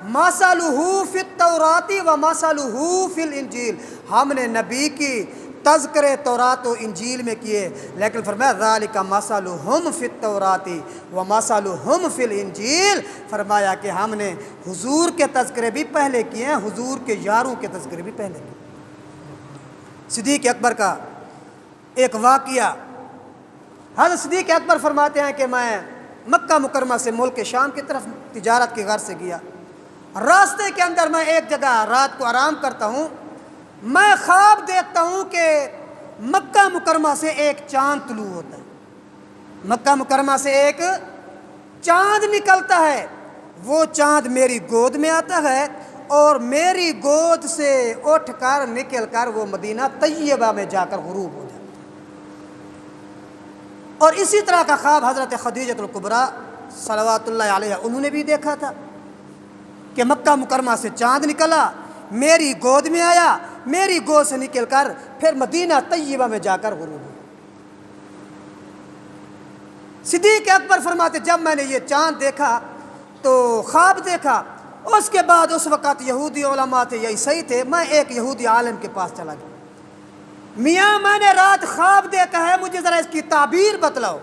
مثلہ فی التوراۃ و مثلہ فی الانجیل۔ ہم نے نبی کی تذکرے تورات و انجیل میں کیے، لیکن فرمایا ذالک مثلہم فی التوراۃ و مثلہم فی الانجیل، فرمایا کہ ہم نے حضور کے تذکرے بھی پہلے کیے ہیں، حضور کے یاروں کے تذکرے بھی پہلے کیے۔ صدیق اکبر کا ایک واقعہ، حضرت صدیق اکبر فرماتے ہیں کہ میں مکہ مکرمہ سے ملک شام کی طرف تجارت کی غرض سے گیا، راستے کے اندر میں ایک جگہ رات کو آرام کرتا ہوں، میں خواب دیکھتا ہوں کہ مکہ مکرمہ سے ایک چاند طلوع ہوتا ہے، مکہ مکرمہ سے ایک چاند نکلتا ہے، وہ چاند میری گود میں آتا ہے اور میری گود سے اٹھ کر نکل کر وہ مدینہ طیبہ میں جا کر غروب ہو جاتا ہے۔ اور اسی طرح کا خواب حضرت خدیجہ الکبریٰ صلوات اللہ علیہا انہوں نے بھی دیکھا تھا کہ مکہ مکرمہ سے چاند نکلا، میری گود میں آیا، میری گود سے نکل کر پھر مدینہ طیبہ میں جا کر غروب ہوا۔ صدیق اکبر فرماتے جب میں نے یہ چاند دیکھا تو خواب دیکھا، اس کے بعد اس وقت یہودی علماء تھے، یہی صحیح تھے، میں ایک یہودی عالم کے پاس چلا گیا، میاں میں نے رات خواب دیکھا ہے، مجھے ذرا اس کی تعبیر بتلاؤ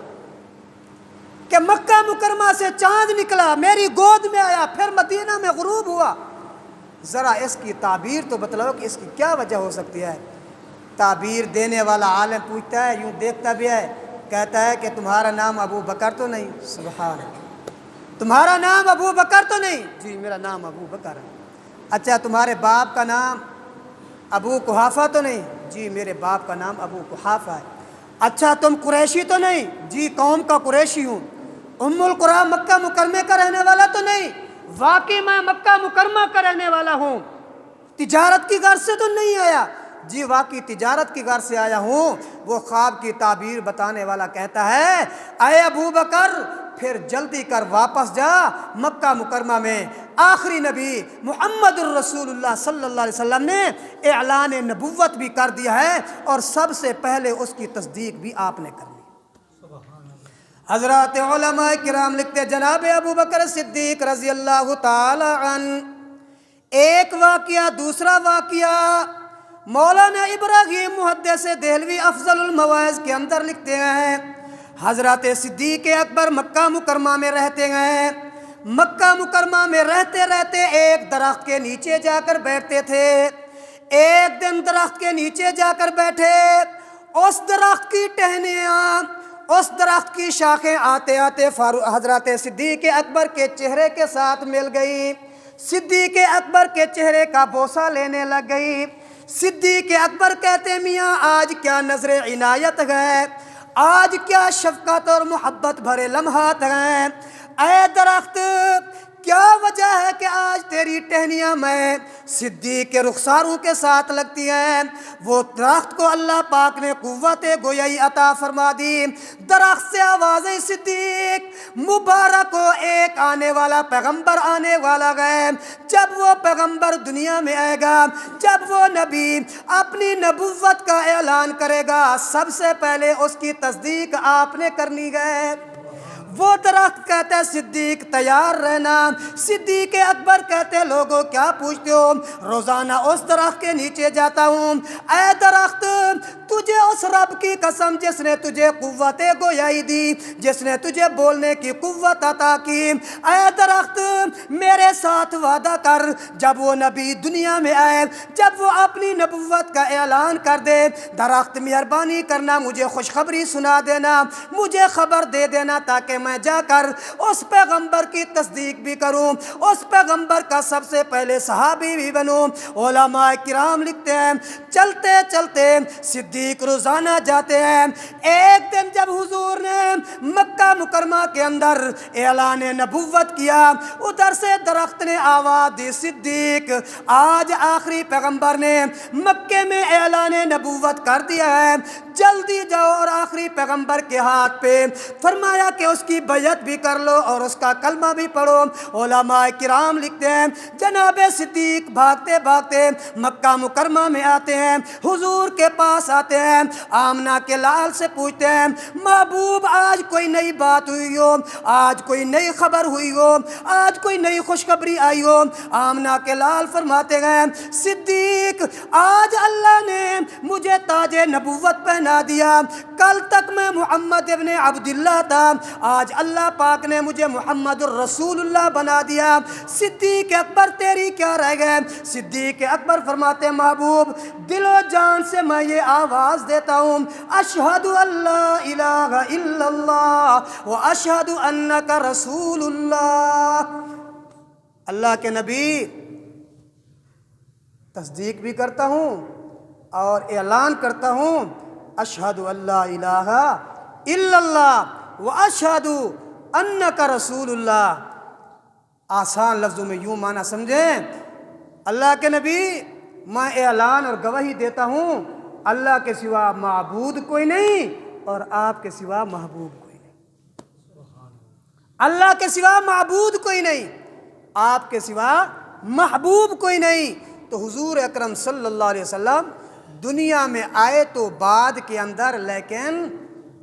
کہ مکہ مکرمہ سے چاند نکلا، میری گود میں آیا، پھر مدینہ میں غروب ہوا، ذرا اس کی تعبیر تو بتلاؤ کہ اس کی کیا وجہ ہو سکتی ہے۔ تعبیر دینے والا عالم پوچھتا ہے، یوں دیکھتا بھی ہے، کہتا ہے کہ تمہارا نام ابو بکر تو نہیں؟ سبحان اللہ، تمہارا نام ابو بکر تو نہیں؟ جی میرا نام ابو بکر ہے۔ اچھا تمہارے باپ کا نام ابو قحافہ تو نہیں؟ جی میرے باپ کا نام ابو قحافہ ہے۔ اچھا تم قریشی تو نہیں؟ جی قوم کا قریشی ہوں۔ ام القریٰ مکہ مکرمہ کا رہنے والا تو نہیں؟ واقعی میں مکہ مکرمہ کا رہنے والا ہوں۔ تجارت کی غرض سے تو نہیں آیا؟ جی واقعی تجارت کی غرض سے آیا ہوں۔ وہ خواب کی تعبیر بتانے والا کہتا ہے اے ابو بکر پھر جلدی کر واپس جا، مکہ مکرمہ میں آخری نبی محمد الرسول اللہ صلی اللہ علیہ وسلم نے اعلان نبوت بھی کر دیا ہے اور سب سے پہلے اس کی تصدیق بھی آپ نے کر لی۔ حضرات علماء کرام لکھتے جناب ابو بکر صدیق رضی اللہ تعالی عنہ ایک واقعہ، دوسرا واقعہ مولانا ابراہیم محدث دہلوی افضل المواعظ کے اندر لکھتے ہیں حضرت صدیق اکبر مکہ مکرمہ میں رہتے ہیں، مکہ مکرمہ میں رہتے رہتے ایک درخت کے نیچے جا کر بیٹھتے تھے۔ ایک دن درخت کے نیچے جا کر بیٹھے اس درخت کی ٹہنیاں، اس درخت کی شاخیں آتے آتے حضرت صدیق اکبر کے چہرے کے ساتھ مل گئی، صدیق اکبر کے چہرے کا بوسہ لینے لگ گئی۔ صدیق اکبر کہتے میاں آج کیا نظر عنایت ہے، آج کیا شفقت اور محبت بھرے لمحات ہیں، اے درخت کیا وجہ ہے کہ آج تیری ٹہنیاں میں صدیق کے رخساروں کے ساتھ لگتی ہیں؟ وہ درخت کو اللہ پاک نے قوت گویائی عطا فرما دی۔ درخت سے آوازیں صدیق مبارک ہو، ایک آنے والا پیغمبر آنے والا ہے، جب وہ پیغمبر دنیا میں آئے گا، جب وہ نبی اپنی نبوت کا اعلان کرے گا، سب سے پہلے اس کی تصدیق آپ نے کرنی ہے۔ وہ درخت کہتے ہیں صدیق تیار رہنا۔ صدیق اکبر کہتے لوگوں کیا پوچھتے ہو، روزانہ اس درخت کے نیچے جاتا ہوں۔ اے درخت تجھے اس رب کی قسم جس نے تجھے قوت گویائی دی، جس نے تجھے بولنے کی قوت عطا کی، اے درخت میرے ساتھ وعدہ کر، جب وہ نبی دنیا میں آئے، جب وہ اپنی نبوت کا اعلان کر دے، درخت مہربانی کرنا مجھے خوشخبری سنا دینا، مجھے خبر دے دینا تاکہ میں جا کر اس پیغمبر کی تصدیق بھی کروں، اس پیغمبر کا سب سے پہلے صحابی بھی بنوں۔ علماء کرام لکھتے ہیں چلتے چلتے صدیق روزانہ جاتے ہیں۔ ایک دن جب حضور نے مکہ مکرمہ کے اندر اعلان نبوت کیا، ادھر سے درخت نے آواز دی صدیق آج آخری پیغمبر نے مکے میں اعلان نبوت کر دیا ہے، جلدی جاؤ اور آخری پیغمبر کے ہاتھ پہ فرمایا کہ اس کی بیعت بھی کر لو اور اس کا کلمہ بھی پڑھو۔ علماء کرام لکھتے ہیں جناب صدیق بھاگتے بھاگتے مکہ مکرمہ میں آتے ہیں، حضور کے پاس آتے ہیں، آمنہ کے لال سے پوچھتے ہیں محبوب آج کوئی نئی بات ہوئی ہو، آج کوئی نئی خبر ہوئی ہو، آج کوئی نئی خوشخبری آئی ہو؟ آمنہ کے لال فرماتے ہیں صدیق آج اللہ نے مجھے تاج نبوت پہنا دیا، کل تک میں محمد ابن عبداللہ تھا، آج اللہ پاک نے مجھے محمد الرسول اللہ بنا دیا۔ صدیق اکبر تیری کیا رہ گئے؟ صدیق اکبر فرماتے ہیں محبوب دل و جان سے میں یہ آواز دیتا ہوں اشہد اللہ الہ الا اللہ و اشہد انک رسول اللہ۔ اللہ کے نبی تصدیق بھی کرتا ہوں اور اعلان کرتا ہوں اشہد اللہ الہ الا اللہ و اشہد انک رسول اللہ۔ آسان لفظوں میں یوں معنی سمجھیں، اللہ کے نبی میں اعلان اور گواہی دیتا ہوں اللہ کے سوا معبود کوئی نہیں اور آپ کے سوا محبوب کوئی نہیں۔ اللہ کے سوا معبود کوئی نہیں، آپ کے سوا محبوب کوئی نہیں۔ تو حضور اکرم صلی اللہ علیہ وسلم دنیا میں آئے تو بعد کے اندر، لیکن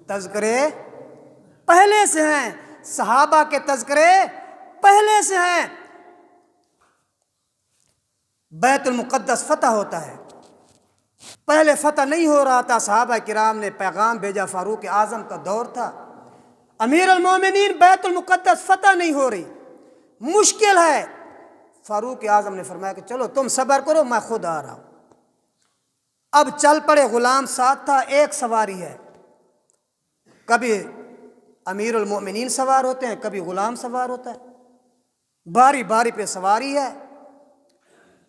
تذکرے پہلے سے ہیں، صحابہ کے تذکرے پہلے سے ہیں۔ بیت المقدس فتح ہوتا ہے، پہلے فتح نہیں ہو رہا تھا، صحابہ کرام نے پیغام بھیجا، فاروق اعظم کا دور تھا، امیر المومنین بیت المقدس فتح نہیں ہو رہی، مشکل ہے۔ فاروق اعظم نے فرمایا کہ چلو تم صبر کرو میں خود آ رہا ہوں۔ اب چل پڑے، غلام ساتھ تھا، ایک سواری ہے، کبھی امیر المومنین سوار ہوتے ہیں، کبھی غلام سوار ہوتا ہے، باری باری پہ سواری ہے۔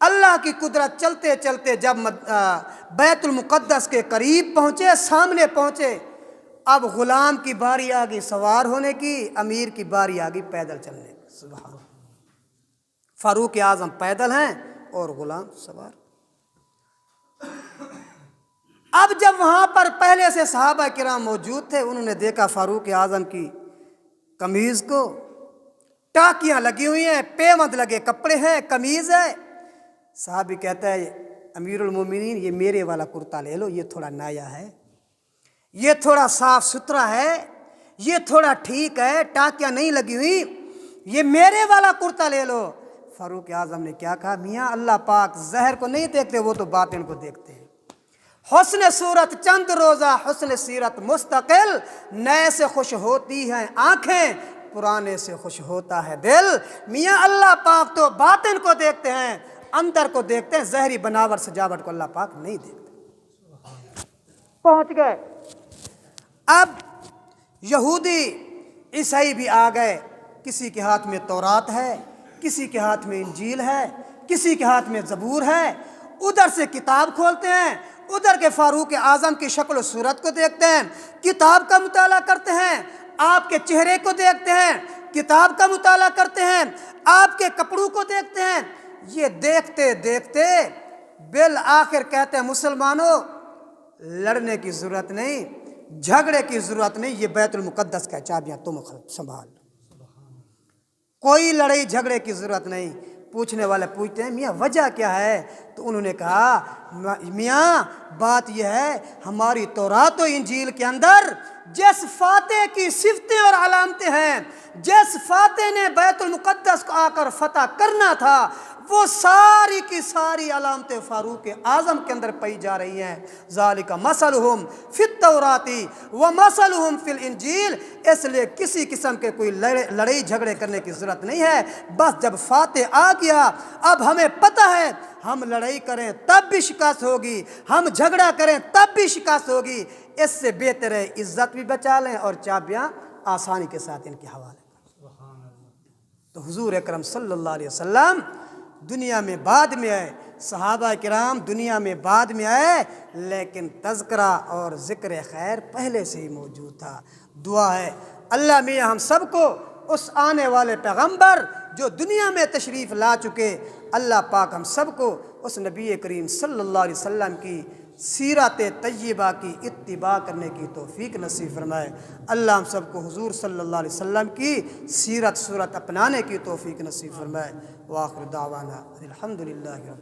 اللہ کی قدرت چلتے چلتے جب بیت المقدس کے قریب پہنچے، سامنے پہنچے، اب غلام کی باری آ گئی سوار ہونے کی، امیر کی باری آ گئی پیدل چلنے کی۔ سبحان اللہ، فاروق اعظم پیدل ہیں اور غلام سوار۔ اب جب وہاں پر پہلے سے صحابہ کرام موجود تھے، انہوں نے دیکھا فاروق اعظم کی قمیض کو ٹاکیاں لگی ہوئی ہیں، پیوند لگے کپڑے ہیں، قمیض ہے۔ صحابی کہتا ہے امیر المومنین یہ میرے والا کرتا لے لو، یہ تھوڑا نایا ہے، یہ تھوڑا صاف ستھرا ہے، یہ تھوڑا ٹھیک ہے، ٹاکیاں نہیں لگی ہوئی، یہ میرے والا کرتا لے لو۔ فاروق اعظم نے کیا کہا میاں اللہ پاک ظاہر کو نہیں دیکھتے، وہ تو باطن کو دیکھتے ہیں۔ حسن صورت چند روزہ، حسن سیرت مستقل، نئے سے خوش ہوتی ہیں آنکھیں، پرانے سے خوش ہوتا ہے دل۔ میاں اللہ پاک تو باطن کو دیکھتے ہیں، اندر کو دیکھتے ہیں، ظاہری بناوٹ سجاوٹ کو اللہ پاک نہیں دیکھتے۔ پہنچ گئے۔ اب یہودی عیسائی بھی آ گئے، کسی کے ہاتھ میں تورات ہے، کسی کے ہاتھ میں انجیل ہے، کسی کے ہاتھ میں زبور ہے۔ ادھر سے کتاب کھولتے ہیں، ادھر کے فاروق اعظم کی شکل و صورت کو دیکھتے ہیں، کتاب کا مطالعہ کرتے ہیں، آپ کے چہرے کو دیکھتے ہیں، کتاب کا مطالعہ کرتے ہیں، آپ کے کپڑوں کو دیکھتے ہیں۔ یہ دیکھتے دیکھتے بالآخر کہتے ہیں مسلمانوں لڑنے کی ضرورت نہیں، جھگڑے کی ضرورت نہیں، یہ بیت المقدس کا چابیاں تم سنبھال، کوئی لڑائی جھگڑے کی ضرورت نہیں۔ پوچھنے والے پوچھتے ہیں میاں وجہ کیا ہے؟ تو انہوں نے کہا میاں بات یہ ہے ہماری تورات و انجیل کے اندر جس فاتح کی صفتیں اور علامتیں ہیں، جس فاتح نے بیت المقدس کو آ کر فتح کرنا تھا، وہ ساری کی ساری علامتیں فاروق اعظم کے اندر پائی جا رہی ہیں۔ ذالک مثلہم فی التوراۃ ومثلہم فی الانجیل۔ اس لیے کسی قسم کے کوئی لڑائی جھگڑے کرنے کی ضرورت نہیں ہے۔ بس جب فاتح آ گیا اب ہمیں پتہ ہے ہم لڑائی کریں تب بھی شکست ہوگی، ہم جھگڑا کریں تب بھی شکست ہوگی، اس سے بہتر ہے عزت بھی بچا لیں اور چابیاں آسانی کے ساتھ ان کے حوالے۔ تو حضور اکرم صلی اللہ علیہ وسلم دنیا میں بعد میں آئے، صحابہ کرام دنیا میں بعد میں آئے، لیکن تذکرہ اور ذکر خیر پہلے سے ہی موجود تھا۔ دعا ہے اللہ میاں ہم سب کو اس آنے والے پیغمبر جو دنیا میں تشریف لا چکے، اللہ پاک ہم سب کو اس نبی کریم صلی اللہ علیہ وسلم کی سیرت طیبہ کی اتباع کرنے کی توفیق نصیب فرمائے۔ اللہ ہم سب کو حضور صلی اللہ علیہ وسلم کی سیرت صورت اپنانے کی توفیق نصیب فرمائے۔ وآخر دعوانا الحمدللہ۔